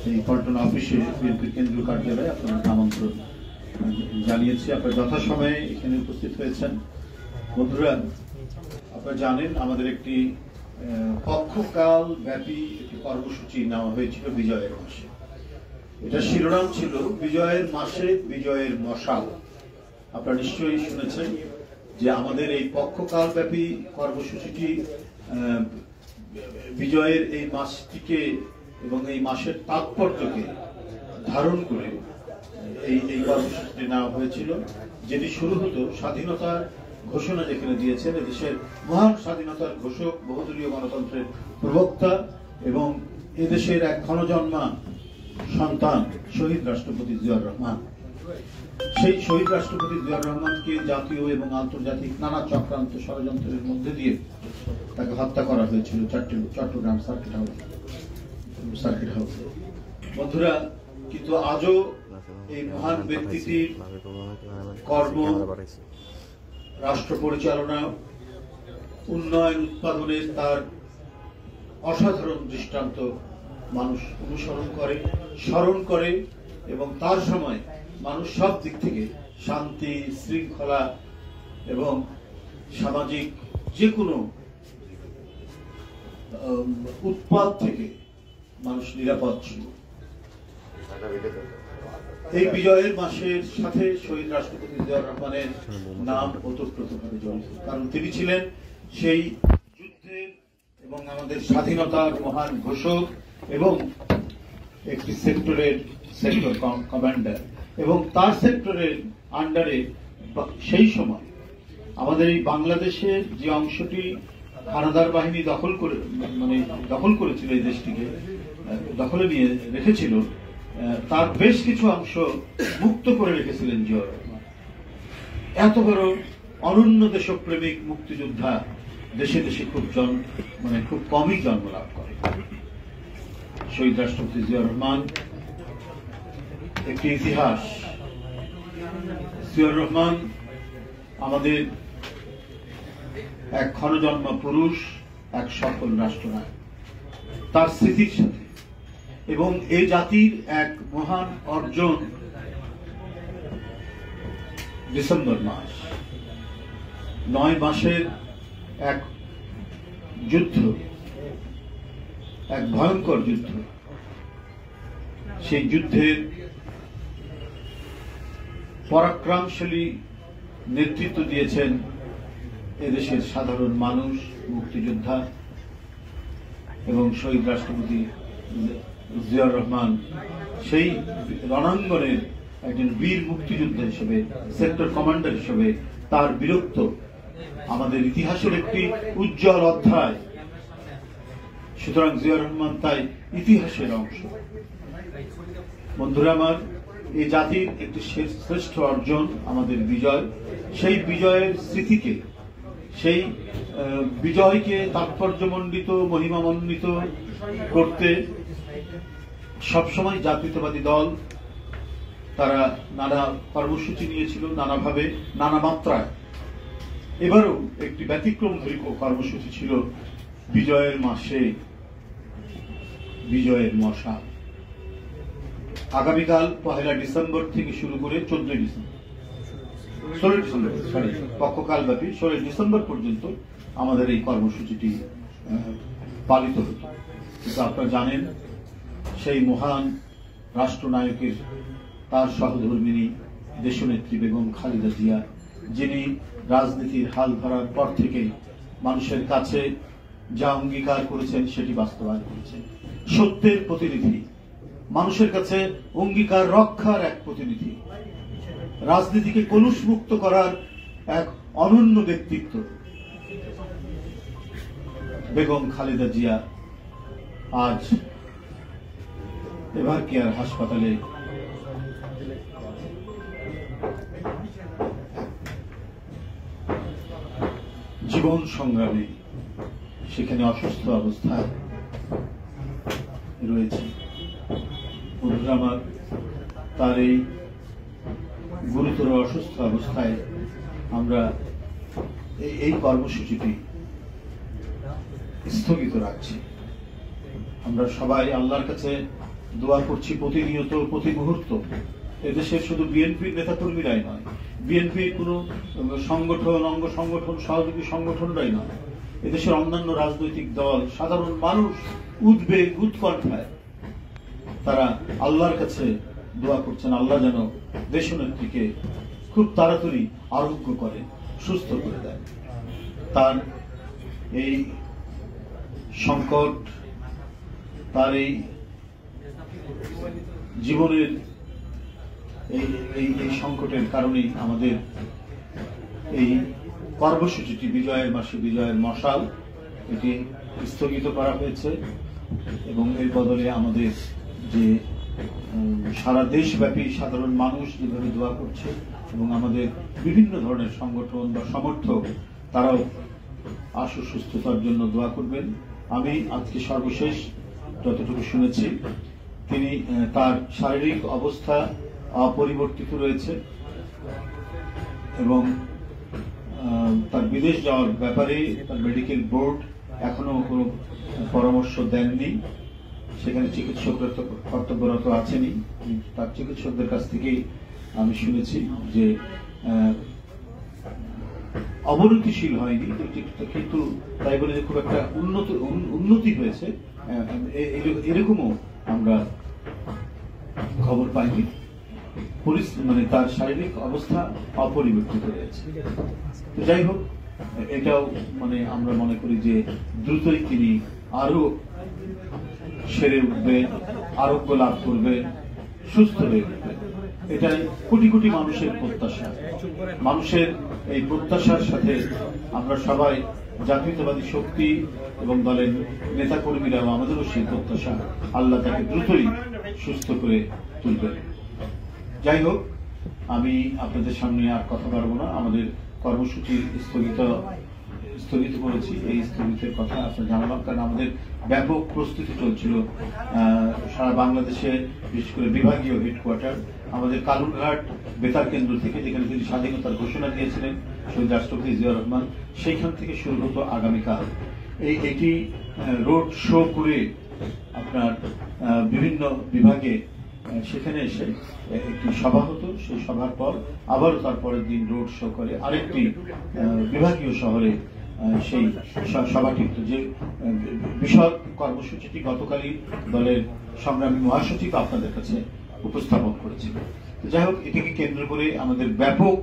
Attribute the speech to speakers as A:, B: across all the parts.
A: এই পল্টন অফিসে বিএনপির কেন্দ্রীয় কার্যালয়ে আপনাদের আমন্ত্রণ জানিয়েছি। আপনারা যথাসময়ে এখানে উপস্থিত হয়েছেন। বন্ধুরা, আপনারা জানেন আমাদের একটি পক্ষকাল ব্যাপী একটি কর্মসূচি নেওয়া হয়েছিল বিজয়ের মাসে। এটা শিরোনাম ছিল বিজয়ের মাসে বিজয়ের মশাল। আপনারা নিশ্চয়ই শুনেছেন যে আমাদের এই পক্ষকাল ব্যাপী কর্মসূচিটি বিজয়ের এই মাসটিকে এবং এই মাসের তাৎপর্যকে ধারণ করে এই কর্মসূচিটি নেওয়া হয়েছিল, যেটি শুরু হতো স্বাধীনতার ঘোষণা যেখানে দিয়েছেন এদেশের মহান স্বাধীনতার ঘোষক, বহুদলীয় গণতন্ত্রের প্রবক্তা এবং এদেশের এক ক্ষণজন্মা সন্তান শহীদ রাষ্ট্রপতি জিয়াউর রহমান। সেই শহীদ রাষ্ট্রপতি জিয়াউর রহমানকে জাতীয় এবং আন্তর্জাতিক নানা চক্রান্ত ষড়যন্ত্রের মধ্যে দিয়ে তাকে হত্যা করা হয়েছিল চট্টগ্রাম সার্কিট হাউসে। বন্ধুরা, কিন্তু আজও এই মহান ব্যক্তিটির কর্ম, রাষ্ট্র পরিচালনা, উন্নয়ন, উৎপাদনের তার অসাধারণ দৃষ্টান্ত মানুষ অনুসরণ করে, স্মরণ করে এবং তার সময় মানুষ সব দিক থেকে শান্তি, শৃঙ্খলা এবং সামাজিক যে কোনো উৎপাত থেকে মানুষ নিরাপদ ছিল। এই বিজয়ের মাসের সাথে শহীদ রাষ্ট্রপতি জিয়াউর রহমানের নাম ওতপ্রোতভাবে জড়িত, কারণ তিনি ছিলেন সেই যুদ্ধের এবং আমাদের স্বাধীনতার মহান ঘোষক এবং একটি সেক্টর কমান্ডার, এবং তার সেক্টরের আন্ডারে সেই সময় আমাদের এই বাংলাদেশের যে অংশটি হানাদার বাহিনী দখল করেছিল, এই দেশটিকে দখলে নিয়ে রেখেছিল, তার বেশ কিছু অংশ মুক্ত করে রেখেছিলেন জিয়াউর রহমান। এত বড় অনন্য দেশপ্রেমিক মুক্তিযোদ্ধা দেশে দেশে খুব কমই জন্ম লাভ করে। শহীদ রাষ্ট্রপতি জিয়াউর রহমান একটি ইতিহাস। জিয়াউর রহমান আমাদের এক ক্ষণজন্মা পুরুষ, এক সফল রাষ্ট্রনায়ক। তার স্মৃতির সাথে এবং এই জাতির এক মহান অর্জন ডিসেম্বর মাস, 9 মাসের এক যুদ্ধ, এক ভয়ঙ্কর যুদ্ধ। সেই যুদ্ধের পরাক্রমশালী নেতৃত্ব দিয়েছেন এদেশের সাধারণ মানুষ, মুক্তিযোদ্ধা এবং শহীদ রাষ্ট্রপতি জিয়াউর রহমান সেই রণাঙ্গনের একজন বীর মুক্তিযোদ্ধা হিসেবে, সেক্টর কমান্ডার হিসেবে তার বীরত্ব আমাদের ইতিহাসের একটি উজ্জ্বল অধ্যায়। সুতরাং জিয়াউর রহমান তাই ইতিহাসের অংশ। বন্ধুরা আমার, এই জাতির একটি শ্রেষ্ঠ অর্জন আমাদের বিজয়। সেই বিজয়ের স্মৃতিকে, সেই বিজয়কে তাৎপর্যমণ্ডিত, মহিমামণ্ডিত করতে সবসময় জাতীয়তাবাদী দল তারা নানা কর্মসূচি নিয়েছিল, নানাভাবে, নানা মাত্রায়। এবারও একটি ব্যতিক্রমধর্মী কর্মসূচি ছিল বিজয়ের মাসে বিজয়ের মশাল। আগামীকাল 1 ডিসেম্বর থেকে শুরু করে 16 ডিসেম্বর পক্ষকাল ব্যাপী 16 ডিসেম্বর পর্যন্ত আমাদের এই কর্মসূচিটি পালিত হতো। কিন্তু আপনারা জানেন সেই মহান রাষ্ট্রনায়কের, তার সহধর্মিণী দেশনেত্রী বেগম খালেদা জিয়া, যিনি রাজনীতির হাল ধরার পর থেকে মানুষের কাছে যা অঙ্গীকার করেছেন সেটি বাস্তবায়ন করেছেন। সত্যের প্রতিনিধি, মানুষের কাছে অঙ্গীকার রক্ষার এক প্রতিনিধি, রাজনীতিকে কলুষমুক্ত করার এক অনন্য ব্যক্তিত্ব বেগম খালেদা জিয়া আজ এভার কেয়ার হাসপাতালে জীবন সংগ্রামে সেখানে অসুস্থ অবস্থায় রয়েছে। বন্ধুরা আমার, তার এই গুরুতর অসুস্থ অবস্থায় আমরা এই কর্মসূচিটি স্থগিত রাখছি। আমরা সবাই আল্লাহর কাছে দোয়া করছি প্রতিনিয়ত, প্রতি মুহূর্ত। এদেশের শুধু বিএনপির নেতাকর্মীরাই নয়, বিএনপির কোনো সংগঠন, অঙ্গ সংগঠন, সহযোগী সংগঠনরাই নয়, এদেশের অন্যান্য রাজনৈতিক দল, সাধারণ মানুষ উদ্বেগ, উৎকণ্ঠায় তারা আল্লাহর কাছে দোয়া করছেন, আল্লাহ যেন দেশনেত্রীকে খুব তাড়াতাড়ি আরোগ্য করে, সুস্থ করে দেয়। তার এই সংকট, তার এই জীবনের এই সংকটের কারণেই আমাদের এই কর্মসূচিটি বিজয়ের মাসে বিজয়ের মশাল এটি স্থগিত করা হয়েছে এবং এর বদলে আমাদের যে সারা দেশব্যাপী সাধারণ মানুষ যেভাবে দোয়া করছে এবং আমাদের বিভিন্ন ধরনের সংগঠন বা সমর্থক তারাও আশু সুস্থতার জন্য দোয়া করবেন। আমি আজকে সর্বশেষ যতটুকু শুনেছি তিনি তার শারীরিক অবস্থা অপরিবর্তিত রয়েছে এবং তার বিদেশ যাওয়ার ব্যাপারে তার মেডিকেল বোর্ড এখনো কোনো পরামর্শ দেননি। সেখানে চিকিৎসকরা তো কর্তব্যরত আছেনই, তার চিকিৎসকদের কাছ থেকেই আমি শুনেছি যে অবনতিশীল হয়নি, কিন্তু তাই বলে যে খুব একটা উন্নতি হয়েছে এরকমও আমরা খবর পাইনি। মানে তার শারীরিক অবস্থা অপরিবর্তিত রয়েছে। তো যাই হোক, এটাও মানে আমরা মনে করি যে দ্রুতই তিনি আরো সেরে উঠবেন, আরোগ্য লাভ করবেন, সুস্থ হয়ে উঠবেন। এটাই কোটি কোটি মানুষের প্রত্যাশা। মানুষের এই প্রত্যাশার সাথে আমরা সবাই জাতীয়তাবাদী শক্তি এবং দলের নেতাকর্মীরাও আমাদেরও সেই প্রত্যাশা, আল্লাহ তাকে দ্রুতই সুস্থ করে তুলবেন। যাই হোক, আমি আপনাদের সামনে আর কথা বলবো না। আমাদের কর্মসূচি স্থগিত করেছি। এই স্থগিতের কথা আপনার জানালাম, কারণ আমাদের ব্যাপক প্রস্তুতি চলছিল সারা বাংলাদেশে, বিশেষ করে বিভাগীয় হেডকোয়ার্টার আমাদের কালুরঘাট বেতার কেন্দ্র থেকে, যেখানে তিনি স্বাধীনতার ঘোষণা দিয়েছিলেন শহীদ রাষ্ট্রপতি জিয়াউর রহমান, সেইখান থেকে শুরু হতো আগামীকাল। এটি রোড শো করে আপনার বিভিন্ন বিভাগে সেখানে এসে একটি সভা হতো। সেই সভার পর আবারও তারপরের দিন রোড শো করে আরেকটি বিভাগীয় শহরে সেই সভাটি, যে বিশদ কর্মসূচিটি গতকালই দলের সংগ্রামী মহাসচিব আপনাদের কাছে উপস্থাপন করেছিল। যাই হোক, এটিকে কেন্দ্র করে আমাদের ব্যাপক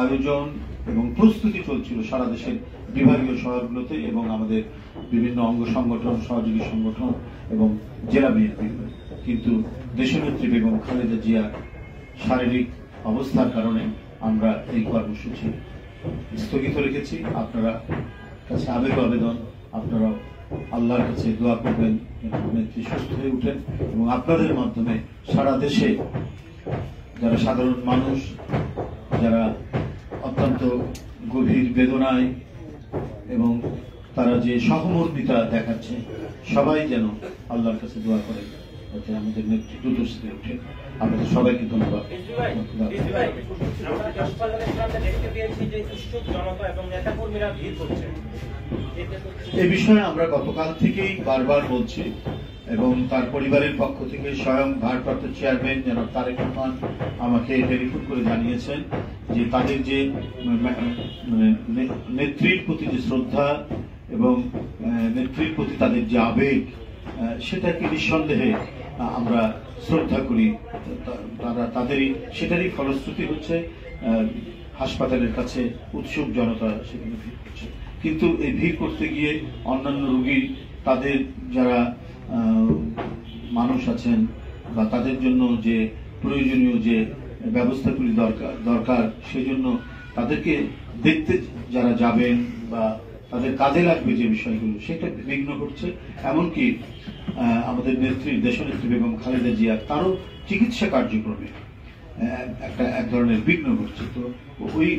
A: আয়োজন এবং প্রস্তুতি চলছিল সারা দেশের বিভাগীয় শহরগুলোতে এবং আমাদের বিভিন্ন অঙ্গ সংগঠন, সহযোগী সংগঠন এবং জেলা বিএনপি। কিন্তু দেশনেত্রী বেগম খালেদা জিয়ার শারীরিক অবস্থার কারণে আমরা এই কর্মসূচি স্থগিত রেখেছি। আপনারা কাছে আবেদন, আপনারা আল্লাহর কাছে দোয়া করবেন নেত্রী সুস্থ হয়ে উঠেন এবং আপনাদের মাধ্যমে সারা দেশে যারা সাধারণ মানুষ, যারা অত্যন্ত গভীর বেদনায় এবং তারা যে সহমর্মিতা দেখাচ্ছে, সবাই যেন আল্লাহর কাছে দোয়া করেন যাতে আমাদের নেত্রী দ্রুত সেরে ওঠে। আপনাদের সবাইকে ধন্যবাদ। এই বিষয়ে আমরা গতকাল থেকেই বারবার বলছি এবং তার পরিবারের পক্ষ থেকে স্বয়ং ভারপ্রাপ্ত চেয়ারম্যান জনাব তারেক রহমান আমাকে টেলিফোন করে জানিয়েছেন যে তাদের যে মানে নেত্রীর প্রতি যে শ্রদ্ধা এবং নেত্রীর প্রতি তাদের যে আবেগ, সেটাকে নিঃসন্দেহে আমরা শ্রদ্ধা করি। তাদেরই সেটারই ফলশ্রুতি হচ্ছে হাসপাতালের কাছে উৎসুক জনতা সেখানে ভিড় করছে। কিন্তু এই ভিড় করতে গিয়ে অন্যান্য রোগী, তাদের যারা মানুষ আছেন বা তাদের জন্য যে প্রয়োজনীয় যে ব্যবস্থাগুলি দরকার সেই জন্য তাদেরকে দেখতে যারা যাবেন বা তাদের কাজে লাগবে যে বিষয়গুলো, সেটা বিঘ্ন ঘটছে। এমনকি আমাদের নেত্রী দেশনেত্রী বেগম খালেদা জিয়া তারও চিকিৎসা কার্যক্রমে এক ধরনের বিঘ্ন ঘটছে। তো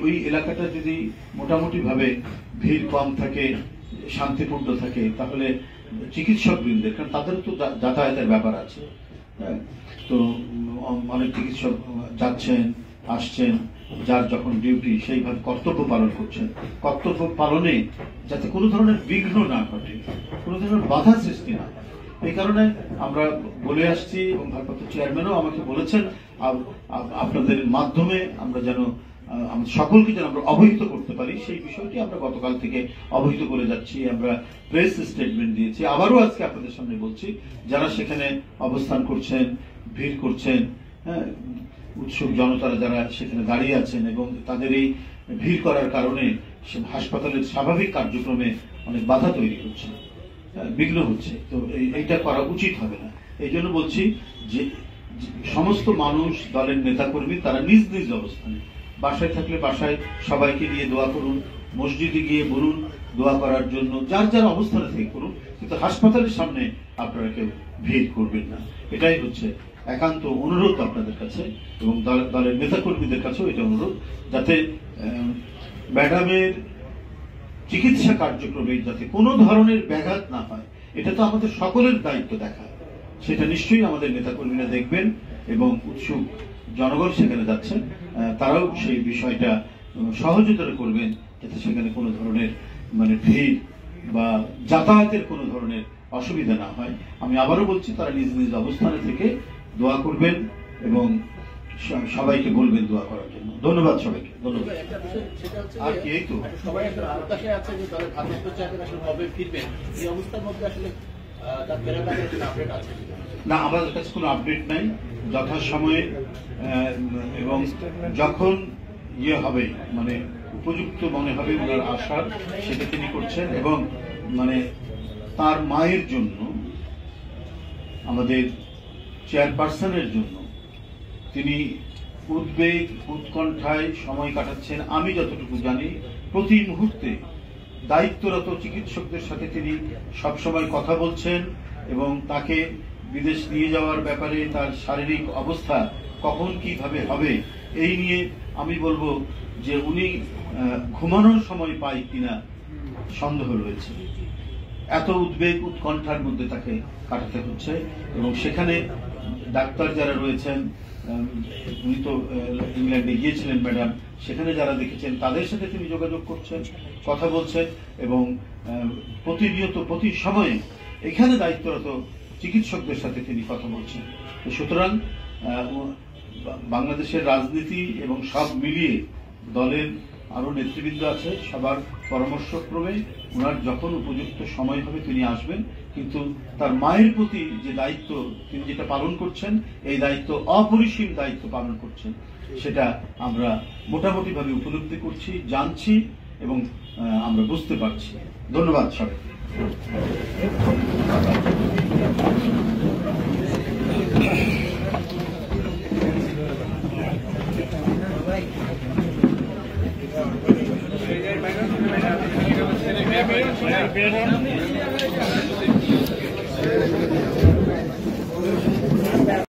A: ওই এলাকাটা যদি মোটামুটি ভাবে ভিড় কম থাকে, শান্তিপূর্ণ থাকে, তাহলে চিকিৎসক বৃন্দের, কারণ তাদেরও তো যাতায়াতের ব্যাপার আছে, তো অনেক চিকিৎসক যাচ্ছেন আসছেন, যার যখন ডিউটি সেইভাবে কর্তব্য পালন করছেন। কর্তব্য পালনে যাতে কোনো ধরনের বিঘ্ন না ঘটে, কোনো ধরনের বাধা সৃষ্টি না হয়, এই কারণে আমরা বলে আসছি এবং ভারপ্রাপ্ত চেয়ারম্যানও আমাকে বলেছেন আপনাদের মাধ্যমে আমরা যেন সকলকে যেন আমরা অবহিত করতে পারি, সেই বিষয়টি আমরা গতকাল থেকে অবহিত করে যাচ্ছি। আমরা প্রেস স্টেটমেন্ট দিয়েছি, আবারও আজকে আপনাদের সামনে বলছি, যারা সেখানে অবস্থান করছেন, ভিড় করছেন, হ্যাঁ, উৎসুক জনতারা যারা সেখানে দাঁড়িয়ে আছেন এবং তাদের এই ভিড় করার কারণে হাসপাতালের স্বাভাবিক কার্যক্রমে অনেক বাধা তৈরি হচ্ছে, বিঘ্ন হচ্ছে, তো এইটা করা উচিত হবে না। এই জন্য বলছি যে সমস্ত মানুষ, দলের নেতাকর্মী তারা নিজ নিজ অবস্থানে, বাসায় থাকলে বাসায় সবাইকে নিয়ে দোয়া করুন, মসজিদে গিয়ে বলুন দোয়া করার জন্য, যার যার অবস্থানে থেকে করুন, কিন্তু হাসপাতালের সামনে আপনারা কেউ ভিড় করবেন না। এটাই হচ্ছে একান্ত অনুরোধ আপনাদের কাছে এবং দলের নেতাকর্মীদের কাছেও এটা অনুরোধ, যাতে ম্যাডামের চিকিৎসা কার্যক্রমে যাতে কোনো ধরনের ব্যাঘাত না হয়, এটা তো আমাদের সকলের দায়িত্ব দেখা, সেটা নিশ্চয়ই আমাদের নেতাকর্মীরা দেখবেন এবং উৎসুক জনগণ সেখানে যাচ্ছেন তারাও সেই বিষয়টা সহযোগিতা করবেন, যাতে সেখানে কোনো ধরনের ভিড় বা যাতায়াতের কোনো ধরনের অসুবিধা না হয়। আমি আবারও বলছি, তারা নিজ নিজ অবস্থানে থেকে দোয়া করবেন এবং সবাইকে বলবেন দোয়া করার জন্য। ধন্যবাদ সবাইকে, ধন্যবাদ। আর কি এই তো
B: সবাই আত্মীয় আছে যে দলের ভারপ্রাপ্ত চেয়ারম্যান আসলে কবে ফিরবেন, এই অবস্থার মধ্যে আসলে তার ফেরার আপডেট আছে
A: না? আমাদের কাছে কোনো আপডেট নাই। যথাসময়ে এবং যখন হবে উপযুক্ত মনে হবে ওনার আশার, সেটা তিনি করছেন এবং তার মায়ের জন্য, আমাদের চেয়ারপারসনের জন্য তিনি উদ্বেগ উৎকণ্ঠায় সময় কাটাচ্ছেন। আমি যতটুকু জানি প্রতি মুহূর্তে দায়িত্বরত চিকিৎসকদের সাথে তিনি সবসময় কথা বলছেন এবং তাকে বিদেশ নিয়ে যাওয়ার ব্যাপারে তার শারীরিক অবস্থা কখন কিভাবে হবে এই নিয়ে আমি বলবো যে উনি ঘুমানোর সময় পাই কিনা সন্দেহ রয়েছে। এত উদ্বেগ উৎকণ্ঠার মধ্যে তাকে কাটাতে হচ্ছে এবং সেখানে ডাক্তার যারা রয়েছেন, উনি তো ইংল্যান্ডে গিয়েছিলেন ম্যাডাম, সেখানে যারা দেখেছেন তাদের সাথে তিনি যোগাযোগ করছেন, কথা বলছেন এবং প্রতিনিয়ত প্রতি সময়ে এখানে দায়িত্বরত চিকিৎসকদের সাথে তিনি কথা বলছেন। সুতরাং বাংলাদেশের রাজনীতি এবং সব মিলিয়ে দলের আরো নেতৃবৃন্দ আছে, সবার পরামর্শক্রমে ওনার যখন উপযুক্ত সময় হবে তিনি আসবেন, কিন্তু তার মায়ের প্রতি যে দায়িত্ব তিনি যেটা পালন করছেন, এই দায়িত্ব অপরিসীম দায়িত্ব পালন করছেন, সেটা আমরা মোটামুটি ভাবে উপলব্ধি করছি, জানছি এবং আমরা বুঝতে পারছি। ধন্যবাদ সবাইকে।
C: Better.